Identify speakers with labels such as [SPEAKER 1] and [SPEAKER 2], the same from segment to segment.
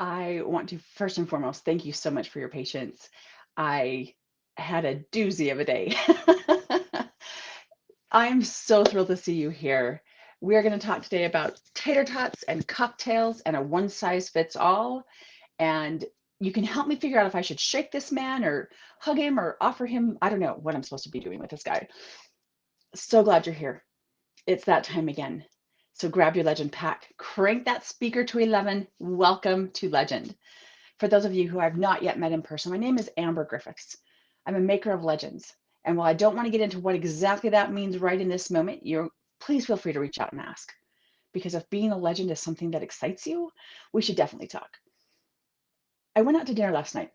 [SPEAKER 1] I want to first and foremost thank you so much for your patience. I had a doozy of a day. I'm so thrilled to see you here. We are going to talk today about tater tots and cocktails and a one size fits all. And you can help me figure out if I should shake this man or hug him or offer him. I don't know what I'm supposed to be doing with this guy. So glad you're here. It's that time again. So grab your legend pack, crank that speaker to 11. Welcome to Legend. For those of you who I've not yet met in person, my name is Amber Griffiths. I'm a maker of legends. And while I don't want to get into what exactly that means right in this moment, please feel free to reach out and ask. Because if being a legend is something that excites you, we should definitely talk. I went out to dinner last night.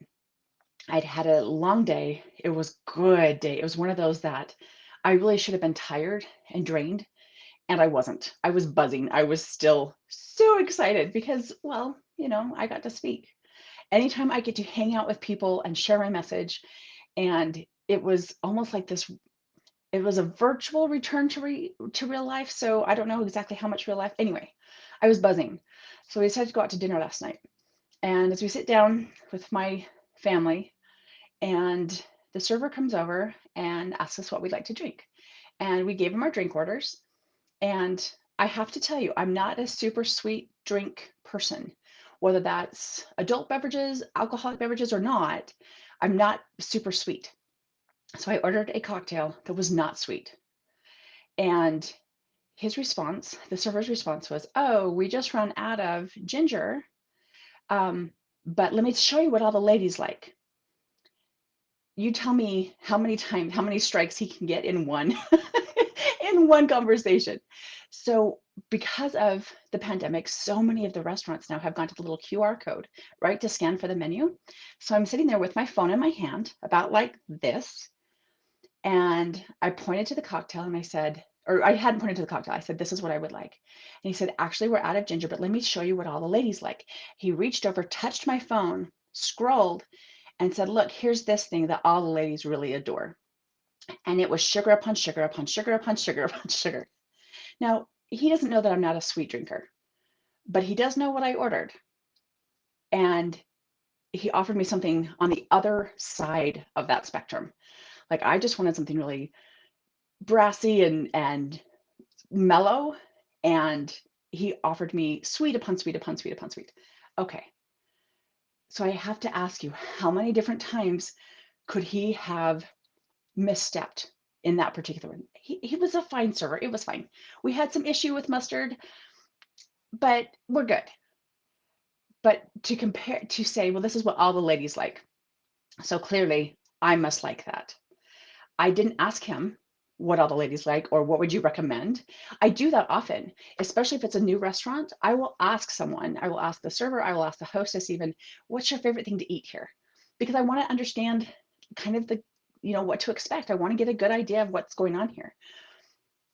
[SPEAKER 1] I'd had a long day. It was a good day. It was one of those that I really should have been tired and drained, and I wasn't. I was buzzing. I was still so excited because, well, I got to speak. Anytime I get to hang out with people and share my message, and it was almost like this, it was a virtual return to real life. So I don't know exactly how much real life. Anyway, I was buzzing. So we decided to go out to dinner last night. And as we sit down with my family, and the server comes over and asks us what we'd like to drink. And we gave him our drink orders. And I have to tell you, I'm not a super sweet drink person, whether that's adult beverages, alcoholic beverages, or not. I'm not super sweet. So I ordered a cocktail that was not sweet. And the server's response was, "Oh, we just ran out of ginger. But let me show you what all the ladies like." You tell me how many strikes he can get in one in one conversation. So because of the pandemic, so many of the restaurants now have gone to the little QR code, right, to scan for the menu. So I'm sitting there with my phone in my hand, about like this, and I pointed to the cocktail and I said, or I hadn't pointed to the cocktail. I said, "This is what I would like." And he said, "Actually, we're out of ginger, but let me show you what all the ladies like." He reached over, touched my phone, scrolled, and said, "Look, here's this thing that all the ladies really adore." And it was sugar upon sugar upon sugar upon sugar upon sugar. Now, he doesn't know that I'm not a sweet drinker, but he does know what I ordered. And he offered me something on the other side of that spectrum. Like I just wanted something really brassy and mellow. And he offered me sweet upon sweet upon sweet upon sweet. Okay. So I have to ask you, how many different times could he have misstepped in that particular one? He was a fine server. It was fine. We had some issue with mustard, but we're good. But to say, well, this is what all the ladies like. So clearly I must like that. I didn't ask him what all the ladies like or what would you recommend. I do that often, especially if it's a new restaurant. I will ask someone, I will ask the server, I will ask the hostess even, what's your favorite thing to eat here? Because I want to understand kind of what to expect. I want to get a good idea of what's going on here.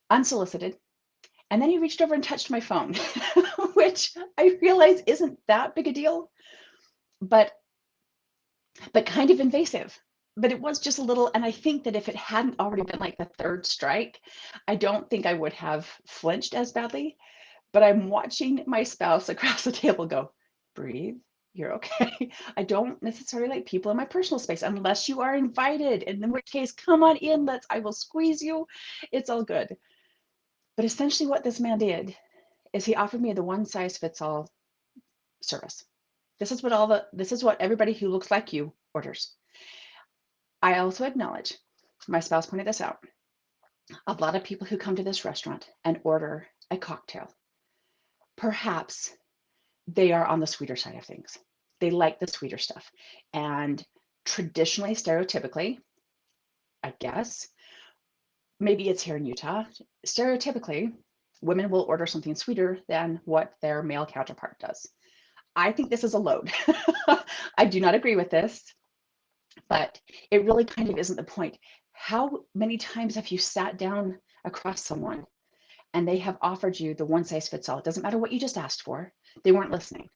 [SPEAKER 1] Unsolicited. And then he reached over and touched my phone, which I realize isn't that big a deal, but kind of invasive. But it was just a little, and I think that if it hadn't already been like the third strike, I don't think I would have flinched as badly. But I'm watching my spouse across the table go, "Breathe, you're okay." I don't necessarily like people in my personal space unless you are invited, and in which case, come on in, I will squeeze you. It's all good. But essentially what this man did is he offered me the one size fits all service. This is what everybody who looks like you orders. I also acknowledge, my spouse pointed this out, a lot of people who come to this restaurant and order a cocktail, perhaps they are on the sweeter side of things. They like the sweeter stuff. And traditionally, stereotypically, I guess, maybe it's here in Utah, stereotypically, women will order something sweeter than what their male counterpart does. I think this is a load. I do not agree with this, but it really kind of isn't the point. How many times have you sat down across someone and they have offered you the one size fits all? It doesn't matter what you just asked for. They weren't listening.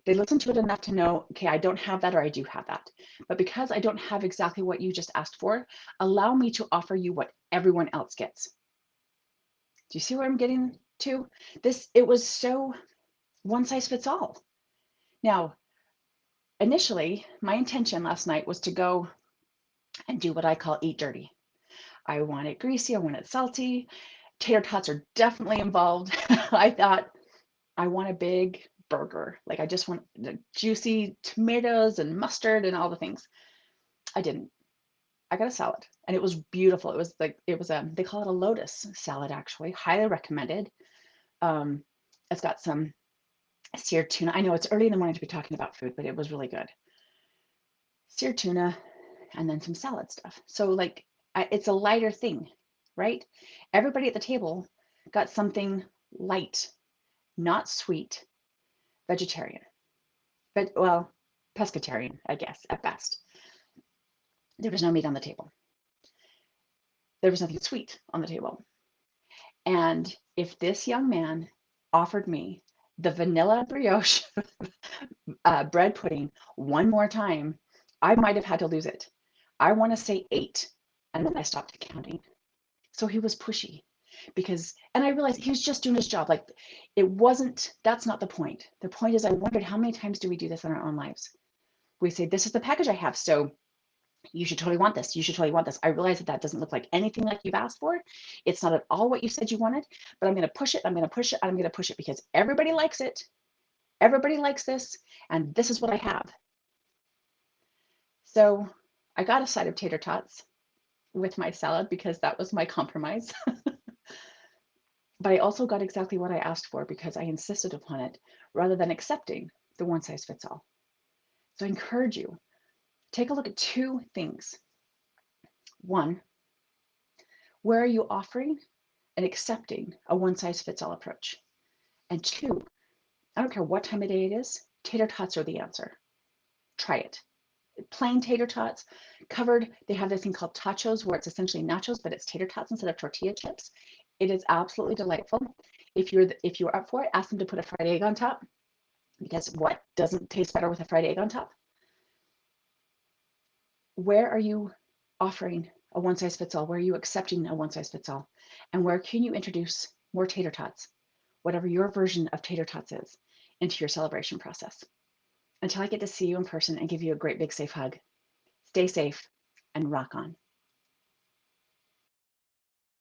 [SPEAKER 1] They listened to it enough to know, okay, I don't have that or I do have that. But because I don't have exactly what you just asked for, allow me to offer you what everyone else gets. Do you see where I'm getting to? It was so one size fits all. Now, initially, my intention last night was to go and do what I call eat dirty. I want it greasy, I want it salty. Tater tots are definitely involved. I thought I want a big burger. Like I just want the juicy tomatoes and mustard and all the things. I didn't. I got a salad and it was beautiful. It was like it was a they call it a lotus salad actually. Highly recommended. Um, it's got some seared tuna. I know it's early in the morning to be talking about food, but it was really good. Seared tuna and then some salad stuff. So like it's a lighter thing, right? Everybody at the table got something light, not sweet, vegetarian. But well, pescatarian, I guess, at best. There was no meat on the table. There was nothing sweet on the table. And if this young man offered me the vanilla brioche bread pudding one more time, I might have had to lose it. I want to say 8, and then I stopped counting. So he was pushy because, and I realized he was just doing his job. Like it wasn't, that's not the point. The point is, I wondered how many times do we do this in our own lives? We say, this is the package I have. So you should totally want this. You should totally want this. I realize that that doesn't look like anything like you've asked for. It's not at all what you said you wanted, but I'm going to push it. I'm going to push it. I'm going to push it because everybody likes it. Everybody likes this. And this is what I have. So I got a side of tater tots with my salad because that was my compromise. But I also got exactly what I asked for because I insisted upon it rather than accepting the one size fits all. So I encourage you, take a look at 2 things. 1, where are you offering and accepting a one size fits all approach? And 2, I don't care what time of day it is, tater tots are the answer. Try it. Plain tater tots covered, they have this thing called tachos where it's essentially nachos, but it's tater tots instead of tortilla chips. It is absolutely delightful. If you're up for it, ask them to put a fried egg on top because what doesn't taste better with a fried egg on top? Where are you offering a one size fits all? Where are you accepting a one size fits all? And where can you introduce more tater tots, whatever your version of tater tots is, into your celebration process? Until I get to see you in person and give you a great big safe hug, stay safe and rock on.